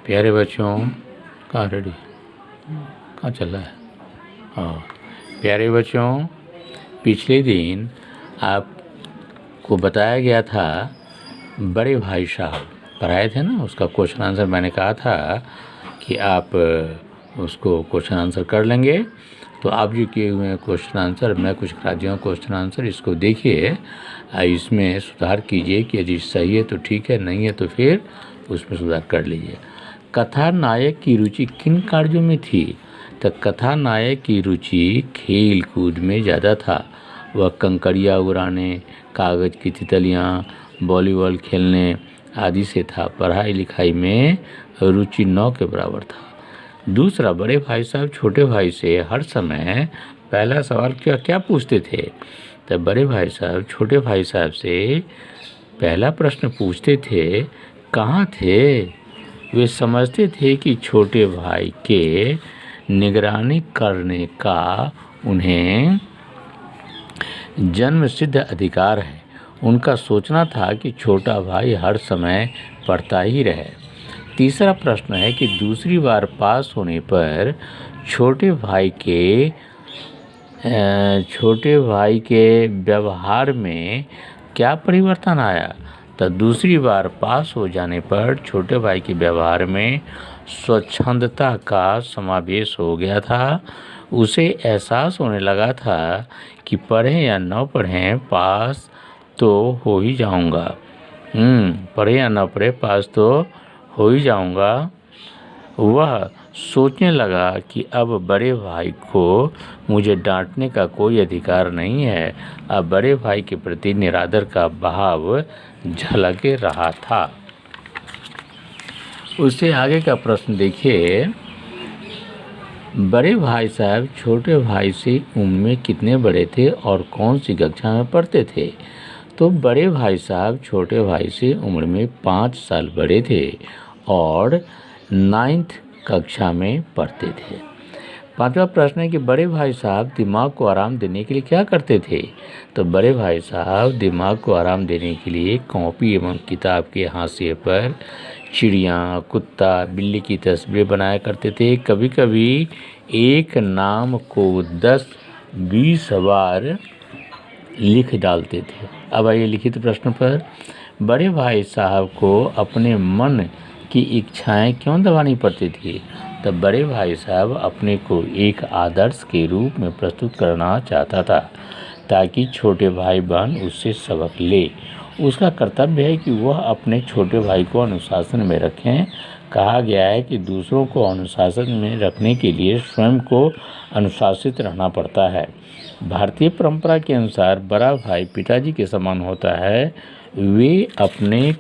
प्यारे बच्चों, कहाँ रेडी कहाँ चल रहा है? हाँ प्यारे बच्चों, पिछले दिन आपको बताया गया था, बड़े भाई साहब पढ़ाए थे ना, उसका क्वेश्चन आंसर मैंने कहा था कि आप उसको क्वेश्चन आंसर कर लेंगे। तो आप जो किए हुए क्वेश्चन आंसर, मैं कुछ करा दिया हूँ क्वेश्चन आंसर, इसको देखिए, इसमें सुधार कीजिए कि यदि सही है तो ठीक है, नहीं है तो फिर उसमें सुधार कर लीजिए। कथा नायक की रुचि किन कार्यों में थी? तो कथा नायक की रुचि खेल कूद में ज़्यादा था। वह कंकड़ियाँ उड़ाने, कागज़ की तितलियाँ, वॉलीबॉल खेलने आदि से था। पढ़ाई लिखाई में रुचि 9 के बराबर था। दूसरा, बड़े भाई साहब छोटे भाई से हर समय पहला सवाल क्या पूछते थे? तो बड़े भाई साहब छोटे भाई साहब से पहला प्रश्न पूछते थे, कहाँ थे? वे समझते थे कि छोटे भाई के निगरानी करने का उन्हें जन्मसिद्ध अधिकार है। उनका सोचना था कि छोटा भाई हर समय पढ़ता ही रहे। तीसरा प्रश्न है कि दूसरी बार पास होने पर छोटे भाई के व्यवहार में क्या परिवर्तन आया? तो दूसरी बार पास हो जाने पर छोटे भाई के व्यवहार में स्वच्छंदता का समावेश हो गया था। उसे एहसास होने लगा था कि पढ़ें या न पढ़ें, पास तो हो ही जाऊंगा। पढ़े या न पढ़े, पास तो हो ही जाऊंगा। वह सोचने लगा कि अब बड़े भाई को मुझे डांटने का कोई अधिकार नहीं है। अब बड़े भाई के प्रति निरादर का भाव झलक रहा था। उससे आगे का प्रश्न देखिए, बड़े भाई साहब छोटे भाई से उम्र में कितने बड़े थे और कौन सी कक्षा में पढ़ते थे? तो बड़े भाई साहब छोटे भाई से उम्र में 5 साल बड़े थे और 9th कक्षा में पढ़ते थे। पांचवा प्रश्न है कि बड़े भाई साहब दिमाग को आराम देने के लिए क्या करते थे? तो बड़े भाई साहब दिमाग को आराम देने के लिए कॉपी एवं किताब के हाशिए पर चिड़िया, कुत्ता, बिल्ली की तस्वीरें बनाया करते थे। कभी कभी एक नाम को 10-20 बार लिख डालते थे। अब आइए लिखित प्रश्न पर। बड़े भाई साहब को अपने मन की इच्छाएं क्यों दबानी पड़ती थी? तब बड़े भाई साहब अपने को एक आदर्श के रूप में प्रस्तुत करना चाहता था ताकि छोटे भाई बहन उससे सबक ले। उसका कर्तव्य है कि वह अपने छोटे भाई को अनुशासन में रखें। कहा गया है कि दूसरों को अनुशासन में रखने के लिए स्वयं को अनुशासित रहना पड़ता है। भारतीय परंपरा के अनुसार बड़ा भाई पिताजी के समान होता है। वे अपने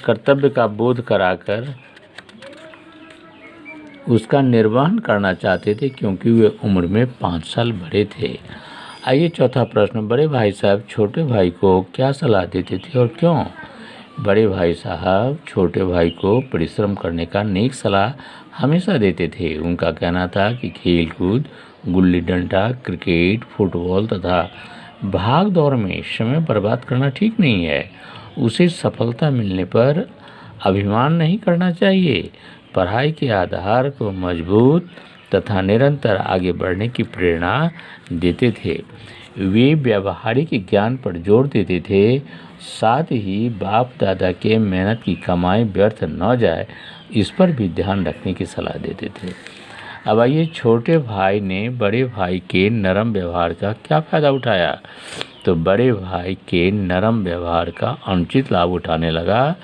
कर्तव्य का बोध कराकर उसका निर्वहन करना चाहते थे, क्योंकि वे उम्र में 5 साल बड़े थे। आइए चौथा प्रश्न, बड़े भाई साहब छोटे भाई को क्या सलाह देते थे और क्यों? बड़े भाई साहब छोटे भाई को परिश्रम करने का नेक सलाह हमेशा देते थे। उनका कहना था कि खेल कूद, गुल्ली डंडा, क्रिकेट, फुटबॉल तथा भाग दौड़ में समय बर्बाद करना ठीक नहीं है। उसे सफलता मिलने पर अभिमान नहीं करना चाहिए। पढ़ाई के आधार को मजबूत तथा निरंतर आगे बढ़ने की प्रेरणा देते थे। वे व्यावहारिक ज्ञान पर जोर देते थे, साथ ही बाप दादा के मेहनत की कमाई व्यर्थ न जाए, इस पर भी ध्यान रखने की सलाह देते थे। अब आइए, छोटे भाई ने बड़े भाई के नरम व्यवहार का क्या फ़ायदा उठाया? तो बड़े भाई के नरम व्यवहार का अनुचित लाभ उठाने लगा।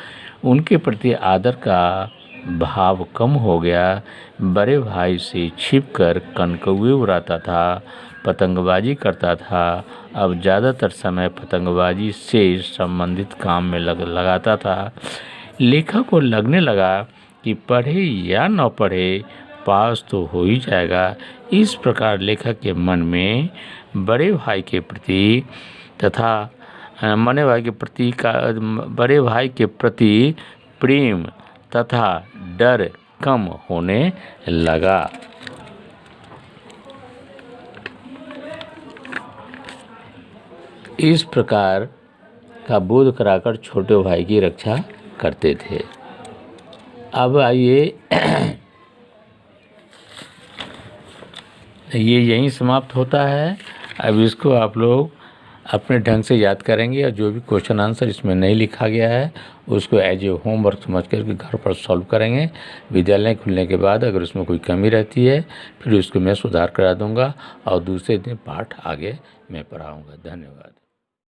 उनके प्रति आदर का भाव कम हो गया। बड़े भाई से छिपकर कनकौए उड़ाता था, पतंगबाजी करता था। अब ज़्यादातर समय पतंगबाजी से संबंधित काम में लगाता था। लेखक को लगने लगा कि पढ़े या न पढ़े, पास तो हो ही जाएगा। इस प्रकार लेखक के मन में बड़े भाई के प्रति प्रेम तथा डर कम होने लगा। इस प्रकार का बोध कराकर छोटे भाई की रक्षा करते थे। अब आइए ये यहीं समाप्त होता है। अब इसको आप लोग अपने ढंग से याद करेंगे और जो भी क्वेश्चन आंसर इसमें नहीं लिखा गया है उसको एज ए होमवर्क समझ करके घर पर सॉल्व करेंगे। विद्यालय खुलने के बाद अगर उसमें कोई कमी रहती है फिर उसको मैं सुधार करा दूंगा और दूसरे दिन पाठ आगे मैं पढ़ाऊंगा। धन्यवाद।